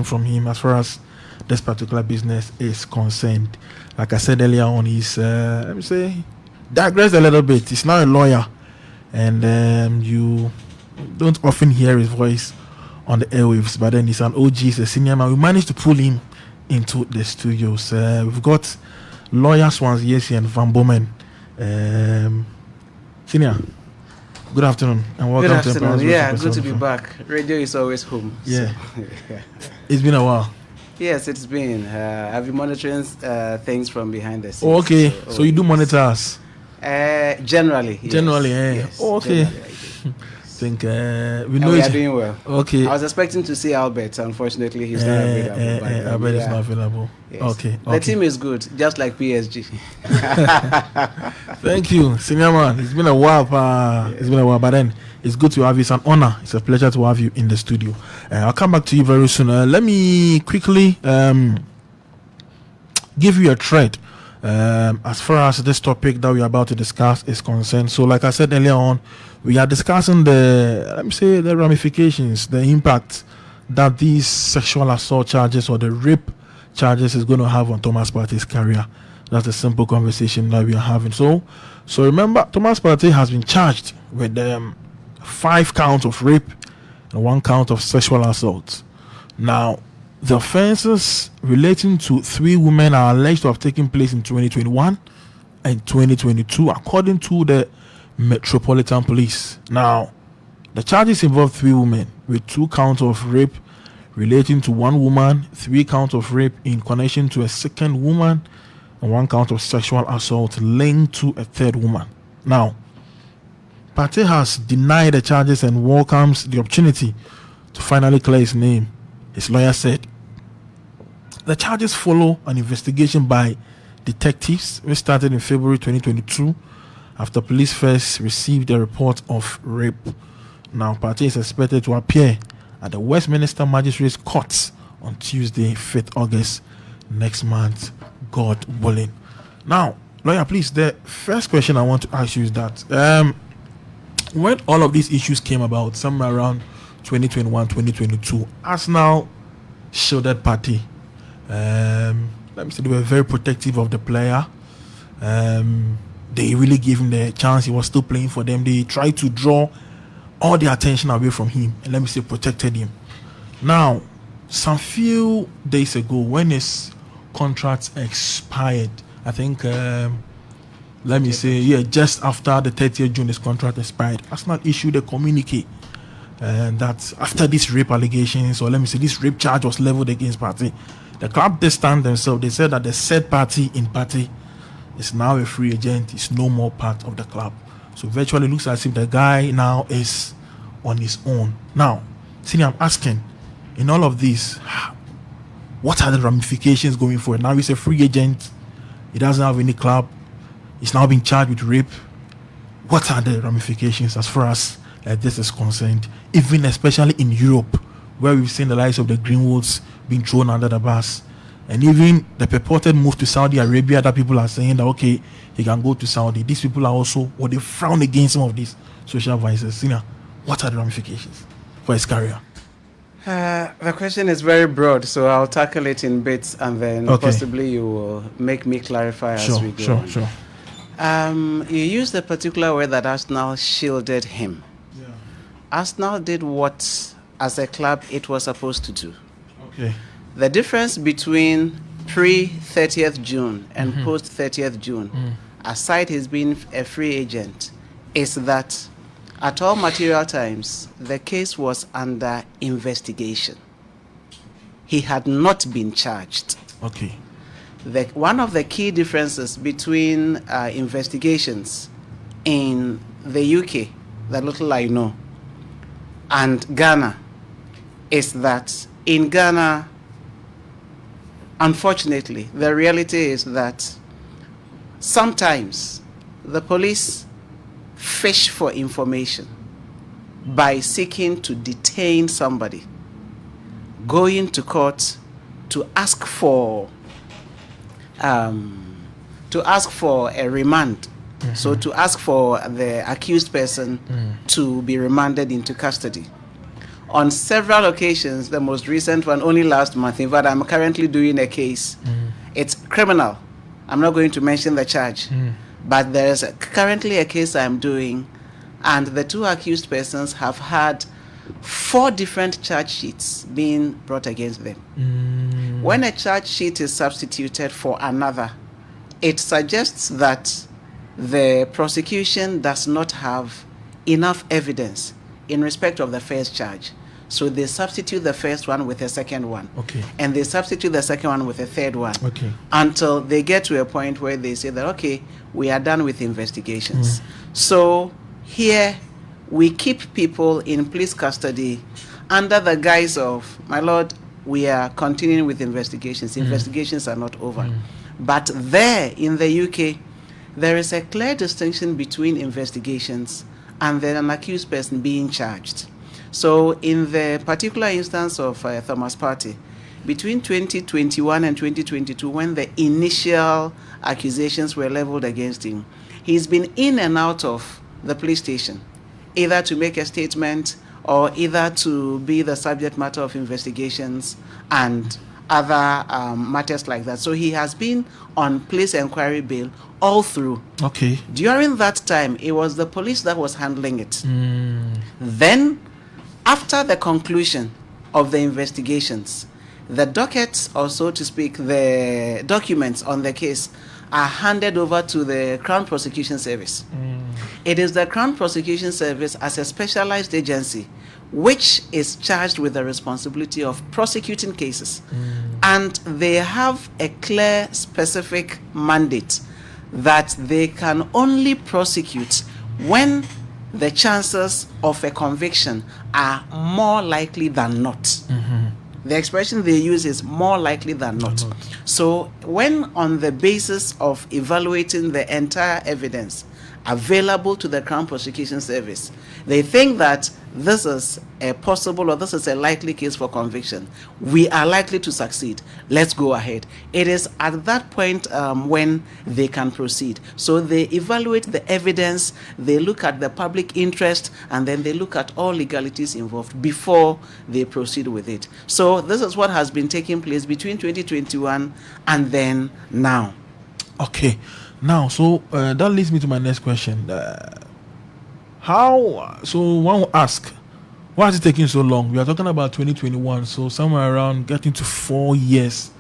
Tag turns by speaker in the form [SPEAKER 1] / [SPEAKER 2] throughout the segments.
[SPEAKER 1] from him as far as this particular business is concerned. Like I said earlier on, he's let me say digressed a little bit. He's now a lawyer, and you don't often hear his voice on the airwaves. But then he's an OG, he's a senior man. We managed to pull him into the studios. We've got lawyer Swansea and Van Bomen. Senior, good afternoon and welcome
[SPEAKER 2] good
[SPEAKER 1] to
[SPEAKER 2] afternoon. Yeah, good to be back. Radio is always home.
[SPEAKER 1] Yeah.
[SPEAKER 2] So, yeah.
[SPEAKER 1] It's been a while.
[SPEAKER 2] Yes, it's been. I've been monitoring things from behind the scenes.
[SPEAKER 1] Oh, okay. So you do monitor us?
[SPEAKER 2] Generally.
[SPEAKER 1] Generally,
[SPEAKER 2] yes.
[SPEAKER 1] eh?
[SPEAKER 2] Yes,
[SPEAKER 1] oh, okay.
[SPEAKER 2] I
[SPEAKER 1] think we
[SPEAKER 2] and
[SPEAKER 1] know
[SPEAKER 2] we are doing well.
[SPEAKER 1] Okay.
[SPEAKER 2] I was expecting to see Albert. Unfortunately, he's not available.
[SPEAKER 1] Albert is not available.
[SPEAKER 2] Yes.
[SPEAKER 1] Okay.
[SPEAKER 2] The team is good, just like PSG.
[SPEAKER 1] Thank you, senior man. It's been a while. It's been a while, but then it's good to have you. It's an honor. It's a pleasure to have you in the studio. I'll come back to you very soon. Let me quickly give you a thread as far as this topic that we're about to discuss is concerned. So, like I said earlier on, we are discussing the ramifications, the impact that these sexual assault charges or the rape charges is going to have on Thomas Partey's career. That's a simple conversation that we are having. So remember, Thomas Partey has been charged with 5 counts of rape and 1 count of sexual assault. Now, the offences relating to 3 women are alleged to have taken place in 2021 and 2022, according to the Metropolitan Police. Now, the charges involve 3 women with 2 counts of rape relating to 1 woman, 3 counts of rape in connection to a second woman, and 1 count of sexual assault linked to a 3rd woman. Now, Partey has denied the charges and welcomes the opportunity to finally clear his name. His lawyer said the charges follow an investigation by detectives which started in February 2022 after police first received a report of rape. Now, Partey is expected to appear at the Westminster Magistrates Court on Tuesday, 5th August next month, God willing. Now, lawyer, please, the first question I want to ask you is that when all of these issues came about, somewhere around 2021, 2022, Arsenal shielded Partey. Let me say they were very protective of the player. They really gave him the chance. He was still playing for them. They tried to draw all the attention away from him and let me say protected him. Now, some few days ago, when his contract expired, I think just after the 30th June his contract expired, Arsenal issued a communique that after these rape allegations, or let me say this rape charge was leveled against Partey, the club they stand themselves. They said that the said party in Partey is now a free agent, is no more part of the club. So virtually looks as if the guy now is on his own. Now, Senior, I'm asking, in all of this, what are the ramifications going forward? Now he's a free agent, he doesn't have any club, he's now being charged with rape. What are the ramifications as far as this is concerned, even especially in Europe, where we've seen the likes of the Greenwoods being thrown under the bus, and even the purported move to Saudi Arabia that people are saying that, okay, he can go to Saudi. These people are also, or they frown against some of these social vices. Senior, what are the ramifications for his career?
[SPEAKER 2] The question is very broad, so I'll tackle it in bits and then possibly you will make me clarify as we go on.
[SPEAKER 1] Sure.
[SPEAKER 2] You used a particular word that Arsenal shielded him.
[SPEAKER 1] Yeah.
[SPEAKER 2] Arsenal did what, as a club, it was supposed to do.
[SPEAKER 1] Okay.
[SPEAKER 2] The difference between pre-30th June and post-30th June, aside his being a free agent, is that at all material times, the case was under investigation. He had not been charged.
[SPEAKER 1] Okay.
[SPEAKER 2] One of the key differences between investigations in the UK, the little I know, and Ghana, is that in Ghana, unfortunately, the reality is that sometimes the police fish for information by seeking to detain somebody, going to court to ask for a remand. So to ask for the accused person to be remanded into custody. on several occasions, the most recent one only last month. In fact, I'm currently doing a case. It's criminal. I'm not going to mention the charge. But there's currently a case I'm doing, and the two accused persons have had 4 different charge sheets being brought against them. When a charge sheet is substituted for another, it suggests that the prosecution does not have enough evidence in respect of the first charge. So they substitute the first one with a second one.
[SPEAKER 1] Okay.
[SPEAKER 2] And they substitute the second one with a third one.
[SPEAKER 1] Okay.
[SPEAKER 2] Until they get to a point where they say that, okay, we are done with investigations. So here we keep people in police custody under the guise of, my lord, we are continuing with investigations. Investigations are not over. But there in the UK, there is a clear distinction between investigations and then an accused person being charged. So in the particular instance of Thomas Partey, between 2021 and 2022, when the initial accusations were leveled against him, he's been in and out of the police station, either to make a statement or either to be the subject matter of investigations and other matters like that. So he has been on police inquiry bail all through.
[SPEAKER 1] Okay.
[SPEAKER 2] During that time, it was the police that was handling it. Then, after the conclusion of the investigations, the dockets, or so to speak, the documents on the case are handed over to the Crown Prosecution Service. It is the Crown Prosecution Service as a specialized agency which is charged with the responsibility of prosecuting cases. And they have a clear, specific mandate that they can only prosecute when the chances of a conviction are more likely than not. The expression they use is more likely than not. So when on the basis of evaluating the entire evidence available to the Crown Prosecution Service, they think that this is a possible or this is a likely case for conviction, we are likely to succeed, let's go ahead. It is at that point when they can proceed. So they evaluate the evidence, they look at the public interest, and then they look at all legalities involved before they proceed with it. So this is what has been taking place between 2021 and then now.
[SPEAKER 1] Okay. Now, so that leads me to my next question. So one will ask, why is it taking so long? We are talking about 2021, so somewhere around getting to 4 years.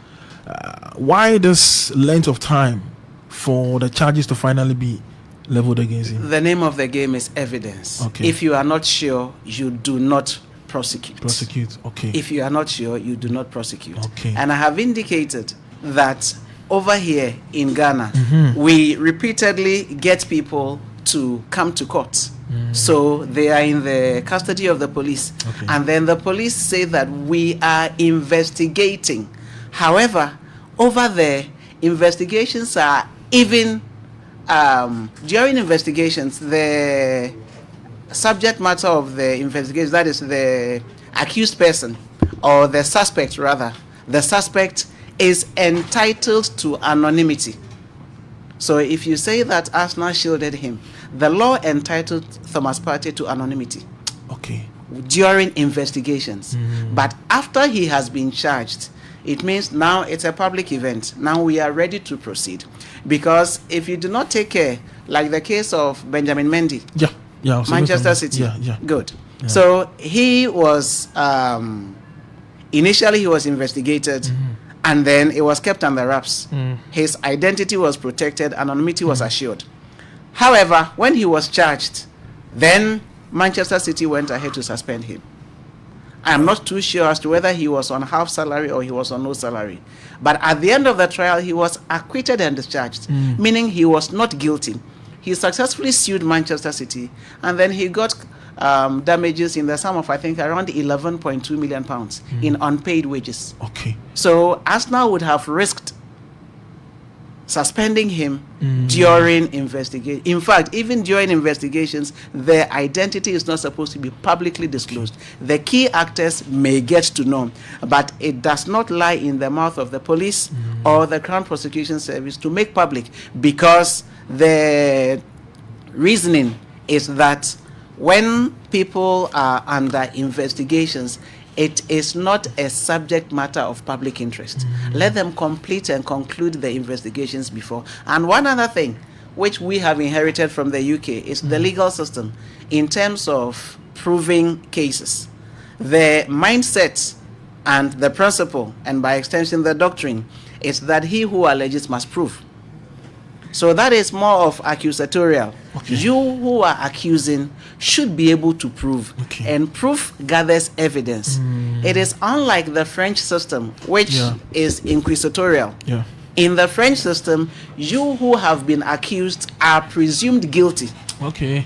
[SPEAKER 1] Why this length of time for the charges to finally be leveled against him?
[SPEAKER 2] The name of the game is evidence.
[SPEAKER 1] Okay.
[SPEAKER 2] If you are not sure, you do not prosecute.
[SPEAKER 1] Okay.
[SPEAKER 2] If you are not sure, you do not prosecute.
[SPEAKER 1] Okay.
[SPEAKER 2] And I have indicated that over here in Ghana, we repeatedly get people to come to court. So they are in the custody of the police.
[SPEAKER 1] Okay.
[SPEAKER 2] And then the police say that we are investigating. However, over there, investigations are even, during investigations, the subject matter of the investigation, that is the accused person, or the suspect rather, the suspect is entitled to anonymity. So if you say that Arsenal shielded him, the law entitled Thomas Partey to anonymity.
[SPEAKER 1] Okay.
[SPEAKER 2] During investigations. But after he has been charged, it means now it's a public event. Now we are ready to proceed. Because if you do not take care, like the case of Benjamin Mendy, Manchester City, good. Yeah. So he was, initially he was investigated, and then it was kept under wraps. His identity was protected, anonymity was assured. However, when he was charged, then Manchester City went ahead to suspend him. I am not too sure as to whether he was on half salary or he was on no salary. But at the end of the trial, he was acquitted and discharged, meaning he was not guilty. He successfully sued Manchester City, and then he got damages in the sum of, I think, around £11.2 million in unpaid wages.
[SPEAKER 1] Okay.
[SPEAKER 2] So Arsenal would have risked suspending him during investigation. In fact, even during investigations, their identity is not supposed to be publicly disclosed. The key actors may get to know, but it does not lie in the mouth of the police or the Crown Prosecution Service to make public, because the reasoning is that when people are under investigations, it is not a subject matter of public interest. Let them complete and conclude the investigations before. And one other thing which we have inherited from the UK is the legal system in terms of proving cases. The mindset and the principle, and by extension the doctrine, is that he who alleges must prove. So that is more of accusatorial.
[SPEAKER 1] Okay.
[SPEAKER 2] You who are accusing should be able to prove.
[SPEAKER 1] Okay.
[SPEAKER 2] And proof gathers evidence. It is unlike the French system, which is inquisitorial.
[SPEAKER 1] Yeah.
[SPEAKER 2] In the French system, you who have been accused are presumed guilty
[SPEAKER 1] Okay.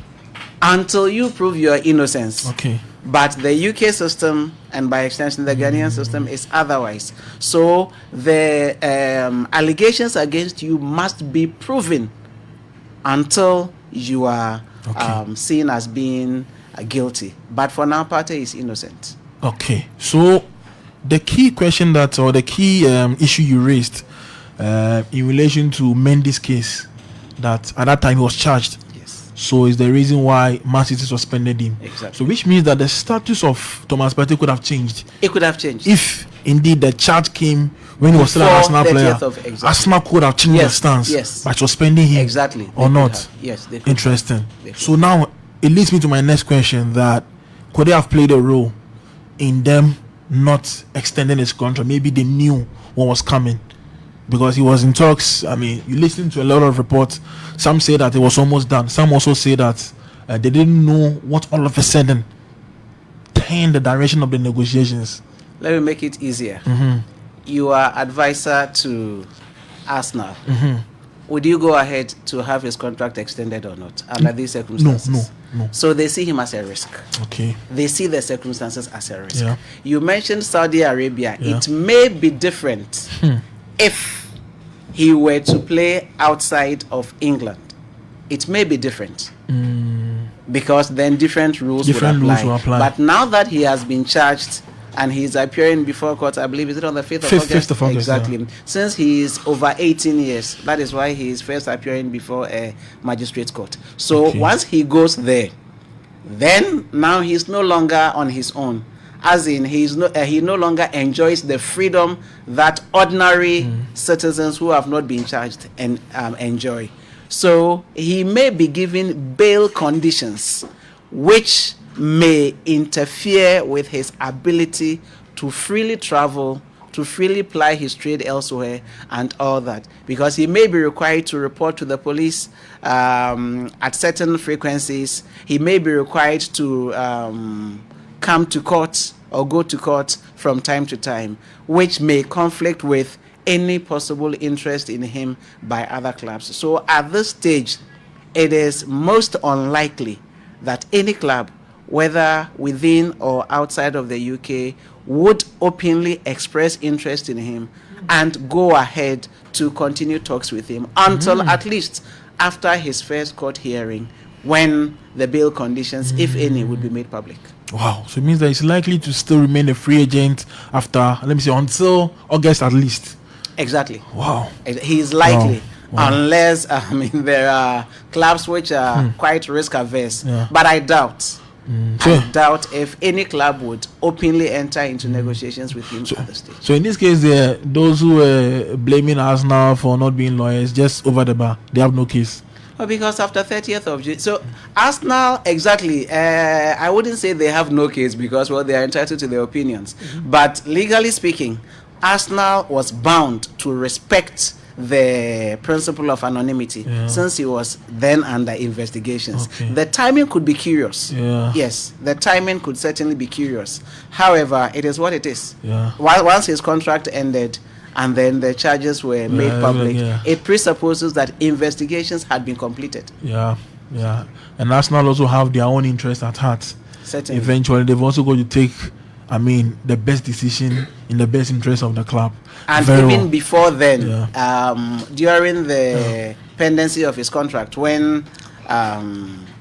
[SPEAKER 2] until you prove your innocence.
[SPEAKER 1] Okay.
[SPEAKER 2] But the UK system, and by extension the Ghanaian system, is otherwise. So the allegations against you must be proven until you are seen as being guilty. But for now, Partey is innocent.
[SPEAKER 1] Okay. So the key question that, or the key issue you raised in relation to Mendy's case, that at that time he was charged. So is the reason why Man City suspended him.
[SPEAKER 2] Exactly.
[SPEAKER 1] So which means that the status of Thomas Partey could have changed.
[SPEAKER 2] It could have changed.
[SPEAKER 1] If indeed the charge came when he was still an Arsenal player. Arsenal could have changed their stance by suspending him.
[SPEAKER 2] Exactly.
[SPEAKER 1] Or not.
[SPEAKER 2] Yes, they could.
[SPEAKER 1] Interesting. So now it leads me to my next question, that could they have played a role in them not extending his contract? Maybe they knew what was coming, because he was in talks. I mean, you listen to a lot of reports. Some say that it was almost done. Some also say that they didn't know what all of a sudden turned the direction of the negotiations.
[SPEAKER 2] Let me make it easier. You are advisor to Arsenal. Would you go ahead to have his contract extended or not under these circumstances?
[SPEAKER 1] No.
[SPEAKER 2] So they see him as a risk.
[SPEAKER 1] Okay.
[SPEAKER 2] They see the circumstances as a risk.
[SPEAKER 1] Yeah.
[SPEAKER 2] You mentioned Saudi Arabia.
[SPEAKER 1] Yeah.
[SPEAKER 2] It may be different if he were to play outside of England. It may be different. Because then different rules would apply. But now that he has been charged and he's appearing before court, I believe, is it on the 5th of August?
[SPEAKER 1] 5th of August.
[SPEAKER 2] Exactly.
[SPEAKER 1] Yeah.
[SPEAKER 2] Since he is over 18 years, that is why he is first appearing before a magistrate court. So once he goes there, then now he's no longer on his own. As in, he no longer enjoys the freedom that ordinary citizens who have not been charged and enjoy. So he may be given bail conditions which may interfere with his ability to freely travel, to freely ply his trade elsewhere, and all that, because he may be required to report to the police at certain frequencies. He may be required to come to court or go to court from time to time, which may conflict with any possible interest in him by other clubs. So at this stage, it is most unlikely that any club, whether within or outside of the UK, would openly express interest in him and go ahead to continue talks with him until at least after his first court hearing, when the bail conditions, if any, would be made public.
[SPEAKER 1] Wow. So it means that he's likely to still remain a free agent after, let me say, until August at least.
[SPEAKER 2] Exactly.
[SPEAKER 1] Wow.
[SPEAKER 2] He is likely.
[SPEAKER 1] Wow.
[SPEAKER 2] Unless, there are clubs which are quite risk averse.
[SPEAKER 1] Yeah.
[SPEAKER 2] But I doubt.
[SPEAKER 1] Sure.
[SPEAKER 2] I doubt if any club would openly enter into negotiations with him at the stage.
[SPEAKER 1] So in this case, those who were blaming Arsenal for not being lawyers, just over the bar, they have no case.
[SPEAKER 2] Well, because after 30th of June, so Arsenal, exactly, I wouldn't say they have no case, because, well, they are entitled to their opinions. But legally speaking, Arsenal was bound to respect the principle of anonymity since he was then under investigations.
[SPEAKER 1] Okay.
[SPEAKER 2] The timing could be curious.
[SPEAKER 1] Yeah.
[SPEAKER 2] Yes, the timing could certainly be curious. However, it is what it is.
[SPEAKER 1] Yeah.
[SPEAKER 2] Once his contract ended and then the charges were made public, it presupposes that investigations had been completed.
[SPEAKER 1] Yeah. And Arsenal also have their own interest at heart.
[SPEAKER 2] Certainly.
[SPEAKER 1] Eventually, they've also got to take, the best decision in the best interest of the club.
[SPEAKER 2] And even before then, during the pendency of his contract, when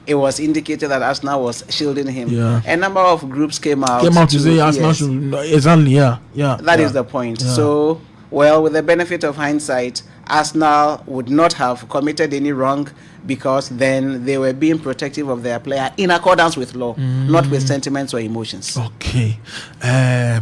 [SPEAKER 2] it was indicated that Arsenal was shielding him, a number of groups came out
[SPEAKER 1] to say Arsenal should, exactly,
[SPEAKER 2] That is the point. So, well, with the benefit of hindsight, Arsenal would not have committed any wrong, because then they were being protective of their player in accordance with law, not with sentiments or emotions.
[SPEAKER 1] Okay,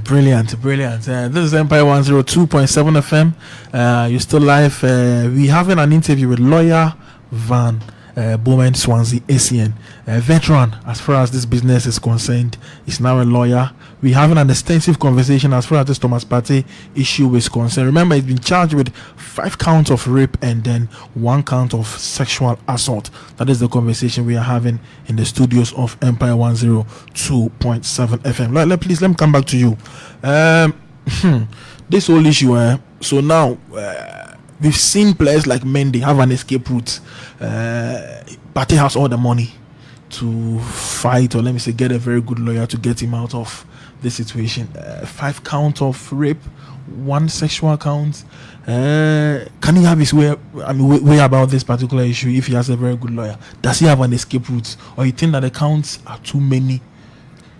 [SPEAKER 1] brilliant. This is Empire 102.7 FM. You're still live. We're having an interview with lawyer Van Bowman Swansea ACN, veteran as far as this business is concerned. He's now a lawyer. We're having an extensive conversation as far as this Thomas Partey issue is concerned. Remember, he's been charged with 5 counts of rape and then 1 count of sexual assault. That is the conversation we are having in the studios of Empire 102.7 FM. Please, let me come back to you. This whole issue, so now we've seen players like Mendy have an escape route. Partey has all the money to fight, or let me say, get a very good lawyer to get him out of this situation. 5 counts of rape, 1 sexual count. Can he have his way about this particular issue if he has a very good lawyer? Does he have an escape route, or you think that the counts are too many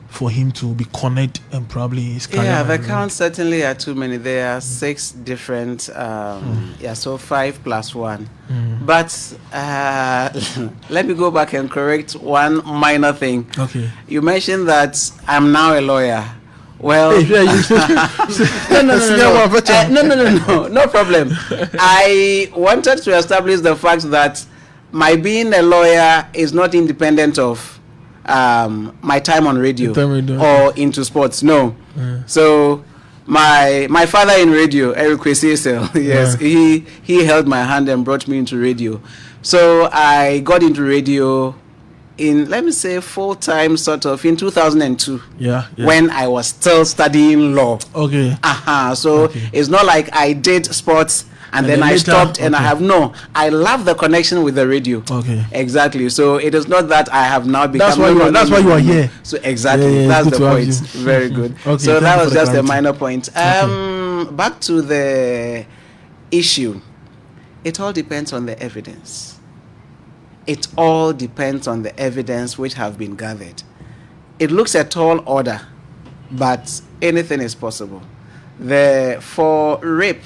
[SPEAKER 1] for him to be cornered and probably his career?
[SPEAKER 2] Yeah, the counts certainly are too many. There are 6 different, so 5 plus 1. But let me go back and correct one minor thing.
[SPEAKER 1] Okay.
[SPEAKER 2] You mentioned that I'm now a lawyer. Well, no problem. I wanted to establish the fact that my being a lawyer is not independent of my time on radio or into sports. No. So my father in radio, Eric Kwesisel, yes, he held my hand and brought me into radio. So I got into radio in, let me say, full-time sort of in 2002. When I was still studying law.
[SPEAKER 1] Okay.
[SPEAKER 2] So it's not like I did sports and then I stopped and I love the connection with the radio. Okay. Exactly. So it is not that I have now become.
[SPEAKER 1] That's why you are here.
[SPEAKER 2] So exactly. That's the point. Very good. Okay, so that was just a minor point. Back to the issue. It all depends on the evidence. It all depends on the evidence which have been gathered. It looks a tall order, but anything is possible. For rape,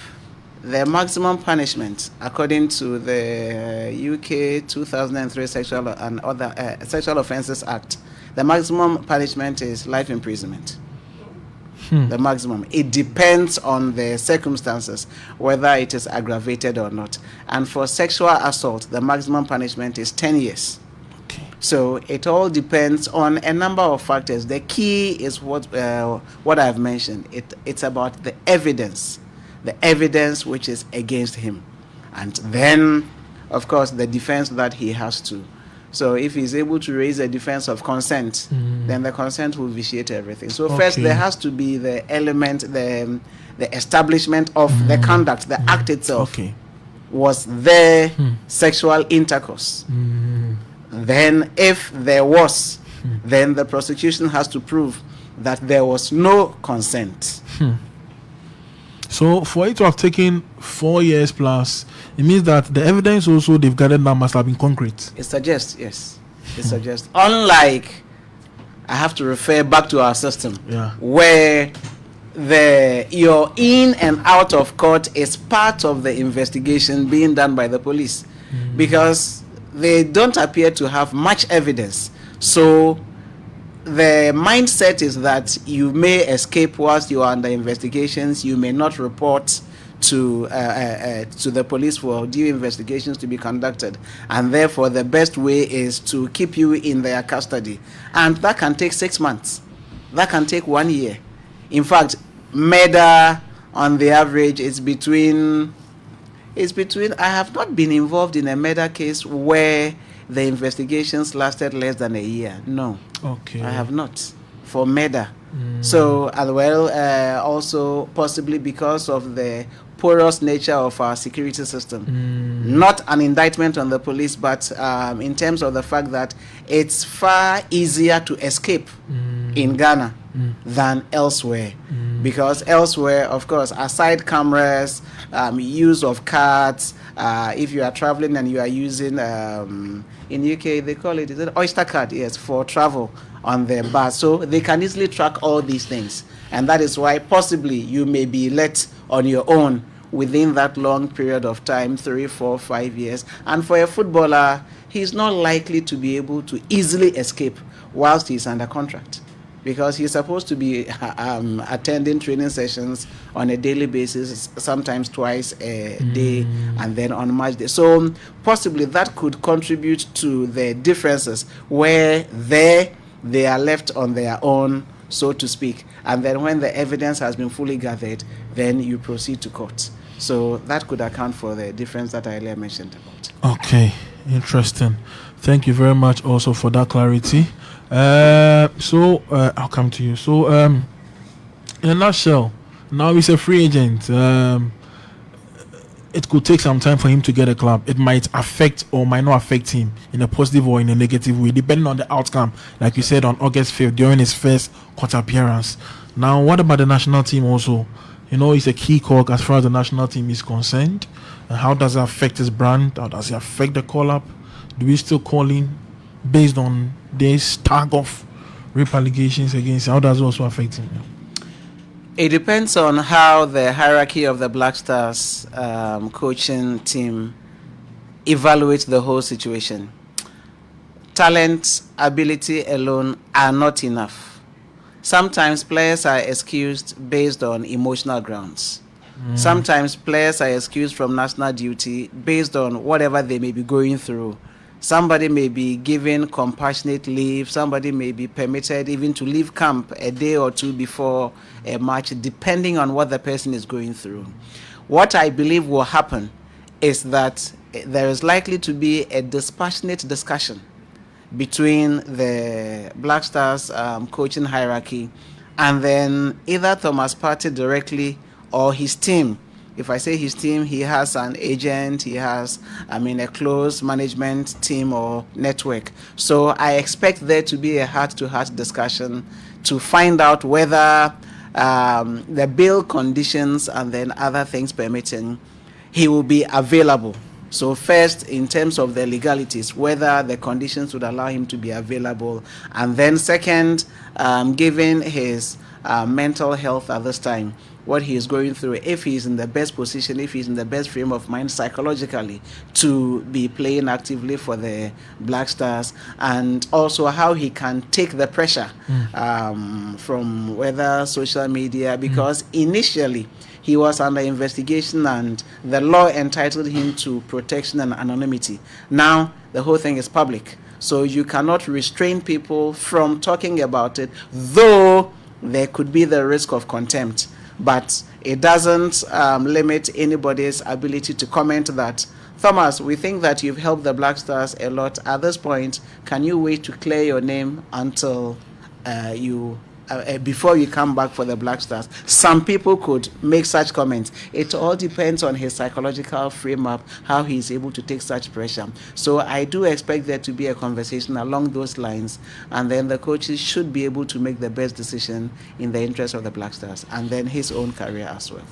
[SPEAKER 2] the maximum punishment, according to the UK 2003 Sexual and Other Sexual Offences Act, the maximum punishment is life imprisonment. The maximum. It depends on the circumstances, whether it is aggravated or not. And for sexual assault, the maximum punishment is 10 years. Okay. So it all depends on a number of factors. The key is what I've mentioned. It's about the evidence which is against him, and then, of course, the defense that he has to. So if he's able to raise a defense of consent, then the consent will vitiate everything. So first there has to be the element, the establishment of the conduct, the act itself. Okay. Was there sexual intercourse? Then if there was, then the prosecution has to prove that there was no consent.
[SPEAKER 1] So for it to have taken 4 years plus, it means that the evidence also they've gathered now must have been concrete.
[SPEAKER 2] It suggests, yes. It suggests. Unlike, I have to refer back to our system, where your in and out of court is part of the investigation being done by the police, because they don't appear to have much evidence. So the mindset is that you may escape whilst you are under investigations. You may not report to the police for due investigations to be conducted, and therefore the best way is to keep you in their custody, and that can take 6 months, that can take 1 year. In fact, murder on the average is between. I have not been involved in a murder case where the investigations lasted less than a year. No. Okay. I have not. For murder. So, as well, also possibly because of the porous nature of our security system. Not an indictment on the police, but in terms of the fact that it's far easier to escape in Ghana than elsewhere. Because elsewhere, of course, aside cameras, use of cards, if you are traveling and you are using, in UK they call it, is it Oyster card? Yes, for travel on the bus. So they can easily track all these things. And that is why possibly you may be let on your own within that long period of time, 3, 4, 5 years. And for a footballer, he's not likely to be able to easily escape whilst he's under contract, because he's supposed to be attending training sessions on a daily basis, sometimes twice a day, and then on match day. So possibly that could contribute to the differences where they are left on their own, so to speak. And then when the evidence has been fully gathered, then you proceed to court. So that could account for the difference that I earlier mentioned about.
[SPEAKER 1] Okay, interesting. Thank you very much also for that clarity. So I'll come to you. So in a nutshell, now he's a free agent. It could take some time for him to get a club. It might affect or might not affect him in a positive or in a negative way, depending on the outcome. Like you said, on August 5th, during his first court appearance. Now, what about the national team also? You know, he's a key cog as far as the national team is concerned. And how does it affect his brand? How does it affect the call-up? Do we still call him based on this tag of rape allegations against him? How does it also affect him?
[SPEAKER 2] It depends on how the hierarchy of the Black Stars coaching team evaluates the whole situation. Talent, ability alone are not enough. Sometimes players are excused based on emotional grounds. Sometimes players are excused from national duty based on whatever they may be going through. Somebody may be given compassionate leave. Somebody may be permitted even to leave camp a day or two before a match, depending on what the person is going through. What I believe will happen is that there is likely to be a dispassionate discussion between the Black Stars coaching hierarchy and then either Thomas Partey directly or his team. If I say his team, he has an agent, he has, a close management team or network. So I expect there to be a heart-to-heart discussion to find out whether the bail conditions and then other things permitting, he will be available. So first, in terms of the legalities, whether the conditions would allow him to be available. And then second, given his mental health at this time, what he is going through, if he's in the best position, if he's in the best frame of mind psychologically to be playing actively for the Black Stars, and also how he can take the pressure from whether social media, because initially he was under investigation and the law entitled him to protection and anonymity. Now the whole thing is public, so you cannot restrain people from talking about it, though there could be the risk of contempt. But it doesn't limit anybody's ability to comment that, Thomas, we think that you've helped the Black Stars a lot. At this point, can you wait to clear your name until before you come back for the Black Stars? Some people could make such comments. It all depends on his psychological frame up, how he is able to take such pressure. So I do expect there to be a conversation along those lines, and then the coaches should be able to make the best decision in the interest of the Black Stars and then his own career as well.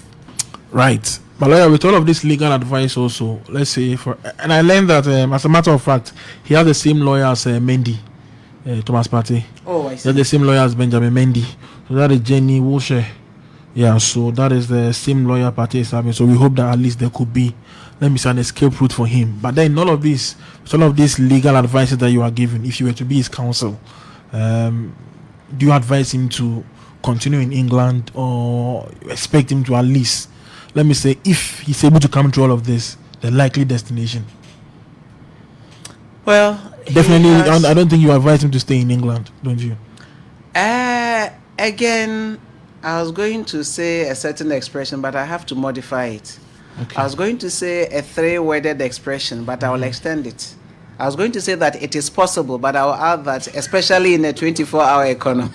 [SPEAKER 1] Right. But lawyer, with all of this legal advice also, let's say and I learned that as a matter of fact, he has the same lawyer as Mendy. Thomas Partey.
[SPEAKER 2] Oh, I see.
[SPEAKER 1] They're the same lawyer as Benjamin Mendy. So that is Jenny Wilshere. Yeah, so that is the same lawyer Partey is having. So we hope that at least there could be, let me say, an escape route for him. But then all of these legal advices that you are giving, if you were to be his counsel, do you advise him to continue in England, or expect him to at least, let me say, if he's able to come through all of this, the likely destination?
[SPEAKER 2] Well,
[SPEAKER 1] definitely, I don't think you advise him to stay in England, don't you?
[SPEAKER 2] Again, I was going to say a certain expression, but I have to modify it. Okay. I was going to say a three-worded expression, but I will extend it. I was going to say that it is possible, but I will add that, especially in a 24-hour economy.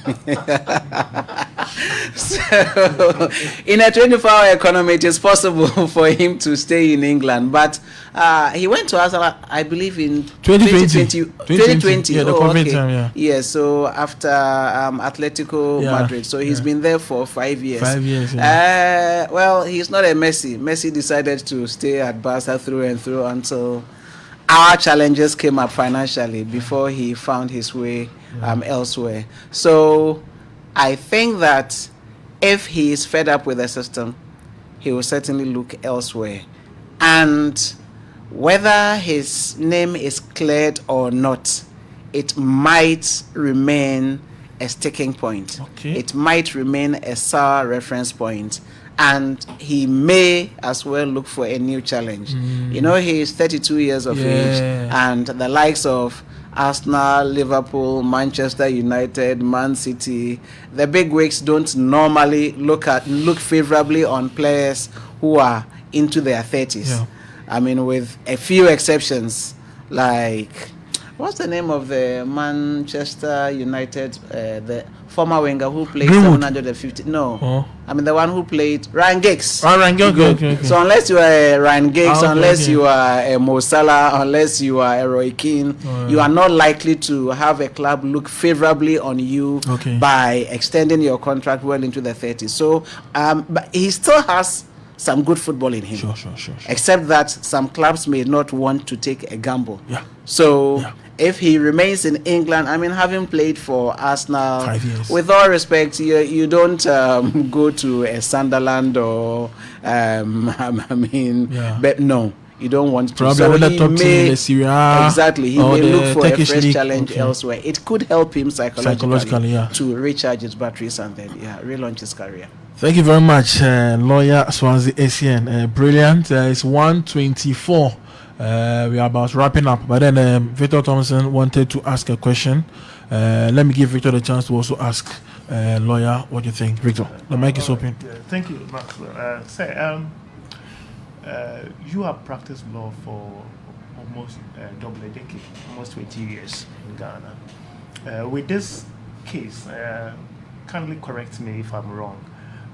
[SPEAKER 2] So, in a 24-hour economy, it is possible for him to stay in England. But he went to Arsenal, I believe, in 2020.
[SPEAKER 1] Yeah, the COVID time, yeah.
[SPEAKER 2] Yeah, so after Atletico Madrid. So he's been there for 5 years.
[SPEAKER 1] 5 years, yeah.
[SPEAKER 2] Well, he's not a Messi. Messi decided to stay at Barca through and through until our challenges came up financially before he found his way elsewhere. So I think that if he is fed up with the system, he will certainly look elsewhere. And whether his name is cleared or not, it might remain a sticking point.
[SPEAKER 1] Okay.
[SPEAKER 2] It might remain a sour reference point. And he may as well look for a new challenge. You know, he is 32 years of age, and the likes of Arsenal, Liverpool, Manchester United, Man City, the big wigs don't normally look favorably on players who are into their 30s.
[SPEAKER 1] Yeah.
[SPEAKER 2] I mean, with a few exceptions, like what's the name of the Manchester United, the former winger who played
[SPEAKER 1] Greenwood.
[SPEAKER 2] 750? No,
[SPEAKER 1] Oh.
[SPEAKER 2] I mean the one who played Ryan Giggs.
[SPEAKER 1] Ryan Giggs, okay.
[SPEAKER 2] So unless you are a Ryan Giggs,
[SPEAKER 1] Okay,
[SPEAKER 2] unless
[SPEAKER 1] okay.
[SPEAKER 2] you are a Mo Salah, unless you are a Roy Keane, you are not likely to have a club look favorably on you
[SPEAKER 1] Okay.
[SPEAKER 2] by extending your contract well into the 30s. So, but he still has some good football in him.
[SPEAKER 1] Sure.
[SPEAKER 2] Except that some clubs may not want to take a gamble.
[SPEAKER 1] Yeah.
[SPEAKER 2] So
[SPEAKER 1] Yeah.
[SPEAKER 2] if he remains in England, I mean, having played for Arsenal,
[SPEAKER 1] 5 years.
[SPEAKER 2] with all respect, you don't go to a Sunderland or I mean,
[SPEAKER 1] Yeah.
[SPEAKER 2] but no, you don't want to.
[SPEAKER 1] Probably
[SPEAKER 2] So
[SPEAKER 1] another
[SPEAKER 2] he
[SPEAKER 1] top team in the Serie A
[SPEAKER 2] exactly. He
[SPEAKER 1] or
[SPEAKER 2] may
[SPEAKER 1] the
[SPEAKER 2] look for a
[SPEAKER 1] Turkish
[SPEAKER 2] fresh
[SPEAKER 1] league.
[SPEAKER 2] challenge
[SPEAKER 1] Okay.
[SPEAKER 2] elsewhere. It could help him psychologically
[SPEAKER 1] Yeah.
[SPEAKER 2] to recharge his batteries and then relaunch his career.
[SPEAKER 1] Thank you very much, lawyer Swansea ACN. Brilliant. It's 1:24. We are about wrapping up, but then Victor Thompson wanted to ask a question. Let me give Victor the chance to also ask lawyer what you think. Victor, the mic is open.
[SPEAKER 3] Yeah, thank you, Maxwell. You have practiced law for almost double a decade, almost 20 years in Ghana. With this case, kindly correct me if I'm wrong.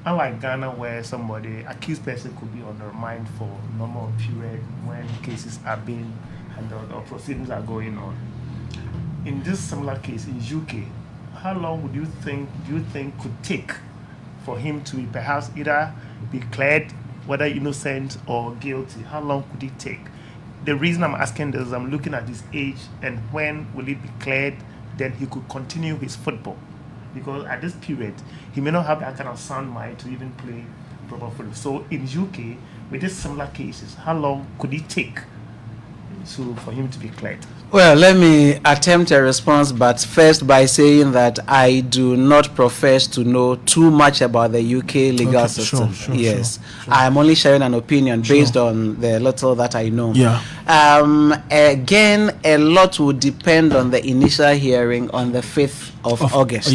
[SPEAKER 3] Unlike Ghana, where somebody, accused person could be on their mind for a normal period when cases are being handled or proceedings are going on. In this similar case in UK, how long do you think could take for him to be perhaps either be declared whether innocent or guilty? How long could it take? The reason I'm asking this is I'm looking at his age and when will it be cleared, then he could continue his football. Because at this period, he may not have that kind of sound mind to even play proper football. So in UK, with these similar cases, how long could it take for him to be cleared?
[SPEAKER 2] Well, let me attempt a response, but first by saying that I do not profess to know too much about the UK legal system. Yes, I am only sharing an opinion based on the little that I know.
[SPEAKER 1] Yeah.
[SPEAKER 2] Again, a lot would depend on the initial hearing on the 5th of August.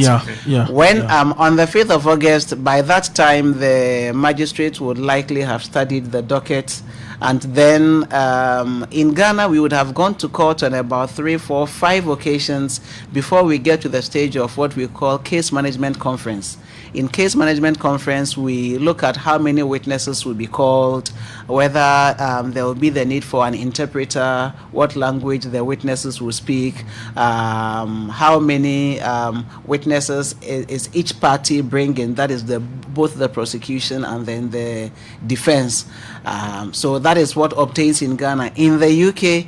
[SPEAKER 2] When on the 5th of August, by that time, the magistrate would likely have studied the docket. And then in Ghana, we would have gone to court on about 3, 4, 5 occasions before we get to the stage of what we call case management conference. In case management conference, we look at how many witnesses will be called, whether there will be the need for an interpreter, what language the witnesses will speak, how many witnesses is each party bringing, that is both the prosecution and then the defense. So that is what obtains in Ghana. In the UK,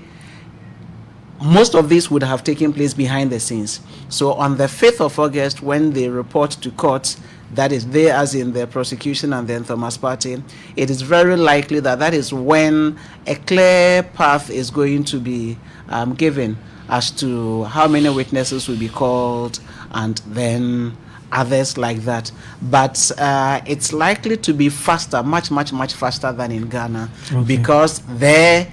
[SPEAKER 2] most of this would have taken place behind the scenes. So on the 5th of August, when they report to court, that is they as in the prosecution and then Thomas Partey, it is very likely that that is when a clear path is going to be given as to how many witnesses will be called and then others like that. But it's likely to be faster, much faster than in Ghana, because they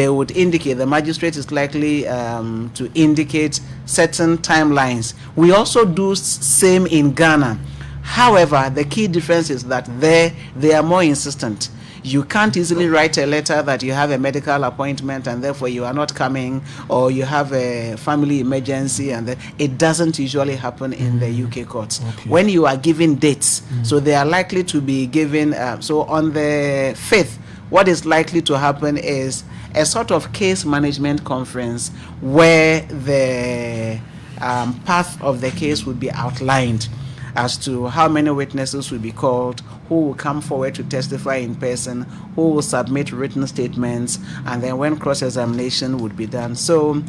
[SPEAKER 2] would indicate, the magistrate is likely to indicate certain timelines. We also do same in Ghana. However, the key difference is that they are more insistent. You can't easily write a letter that you have a medical appointment and therefore you are not coming, or you have a family emergency, and it doesn't usually happen in the UK courts. When you are given dates, so they are likely to be given, so on the 5th, what is likely to happen is a sort of case management conference where the path of the case will be outlined as to how many witnesses will be called, who will come forward to testify in person, who will submit written statements, and then when cross-examination would be done. So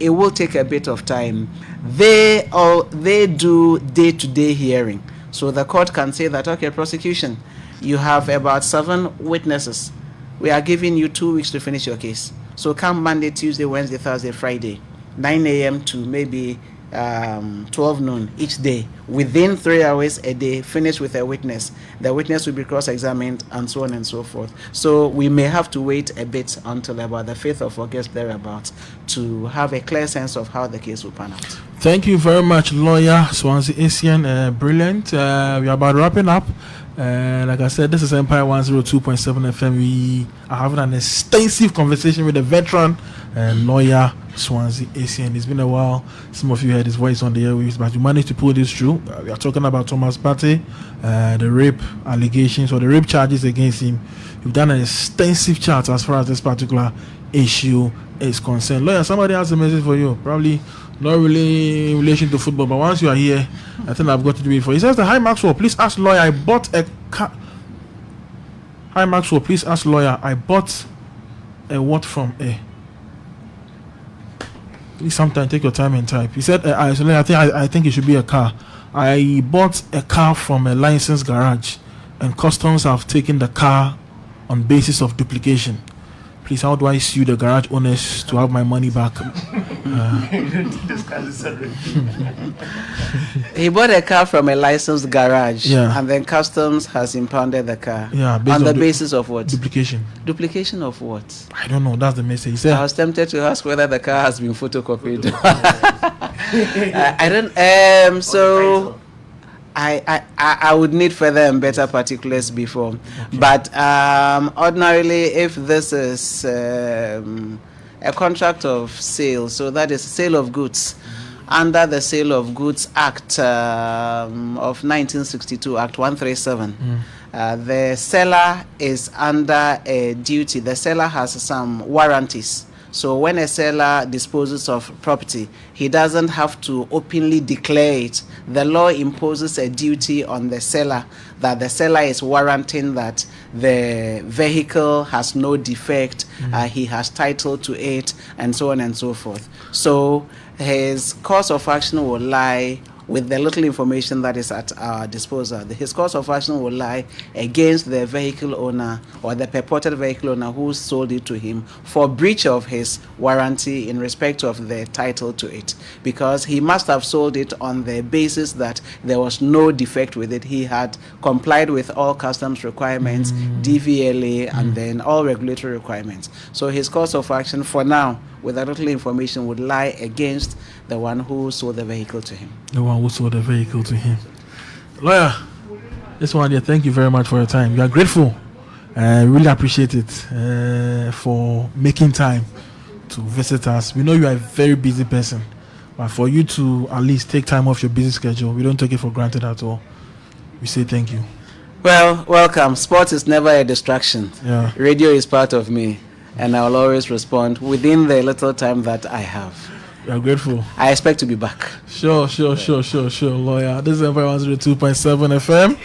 [SPEAKER 2] it will take a bit of time. They do day-to-day hearing. So the court can say that, okay, prosecution, You have about 7 witnesses. We are giving you 2 weeks to finish your case. So come Monday, Tuesday, Wednesday, Thursday, Friday, 9 a.m. to maybe 12 noon each day. Within 3 hours a day, finish with a witness. The witness will be cross-examined and so on and so forth. So we may have to wait a bit until about the 5th of August thereabouts to have a clear sense of how the case will pan out.
[SPEAKER 1] Thank you very much, lawyer Swansea Asian. Brilliant. We are about wrapping up. Like I said, this is Empire 102.7 FM. We are having an extensive conversation with a veteran lawyer Swansea Asian. It's been a while. Some of you heard his voice on the airwaves, but we managed to pull this through. We are talking about Thomas Partey, the rape allegations or the rape charges against him. We've done an extensive chat as far as this particular issue is concerned. Lawyer, somebody has a message for you. Probably not really in relation to football, but once you are here, I think I've got to do it for you. He says, "Hi Maxwell, please ask lawyer, I bought a car." Hi Maxwell, please ask lawyer, I bought a what from a. Please sometime take your time and type. He said, I think it should be a car. I bought a car from a licensed garage, and customs have taken the car on basis of duplication. Please, how do I sue the garage owners to have my money back?
[SPEAKER 2] He bought a car from a licensed garage,
[SPEAKER 1] Yeah.
[SPEAKER 2] and then customs has impounded the car.
[SPEAKER 1] Yeah, based
[SPEAKER 2] on the
[SPEAKER 1] on
[SPEAKER 2] basis of what?
[SPEAKER 1] Duplication.
[SPEAKER 2] Duplication of what?
[SPEAKER 1] I don't know. That's the message. He said,
[SPEAKER 2] I was tempted to ask whether the car has been photocopied. I don't. So I would need further and better particulars before.
[SPEAKER 1] Okay.
[SPEAKER 2] But ordinarily, if this is a contract of sale, so that is sale of goods, under the Sale of Goods Act of 1962, Act 137, the seller is under a duty. The seller has some warranties. So when a seller disposes of property, he doesn't have to openly declare it. The law imposes a duty on the seller that the seller is warranting that the vehicle has no defect, he has title to it, and so on and so forth. So his course of action will lie with the little information that is at our disposal. His course of action will lie against the vehicle owner or the purported vehicle owner who sold it to him for breach of his warranty in respect of the title to it, because he must have sold it on the basis that there was no defect with it. He had complied with all customs requirements, DVLA, and then all regulatory requirements. So his course of action for now, with that little information, would lie against the one who sold the vehicle to him.
[SPEAKER 1] the one who sold the vehicle to him. Lawyer, this one here, thank you very much for your time. We are grateful. Really appreciate it for making time to visit us. We know you are a very busy person, but for you to at least take time off your busy schedule, we don't take it for granted at all. We say thank you.
[SPEAKER 2] Well, welcome. Sports is never a distraction.
[SPEAKER 1] Yeah.
[SPEAKER 2] Radio is part of me, and I will always respond within the little time that I have.
[SPEAKER 1] We are grateful.
[SPEAKER 2] I expect to be back.
[SPEAKER 1] Sure, lawyer. This is Empire 102.7 FM.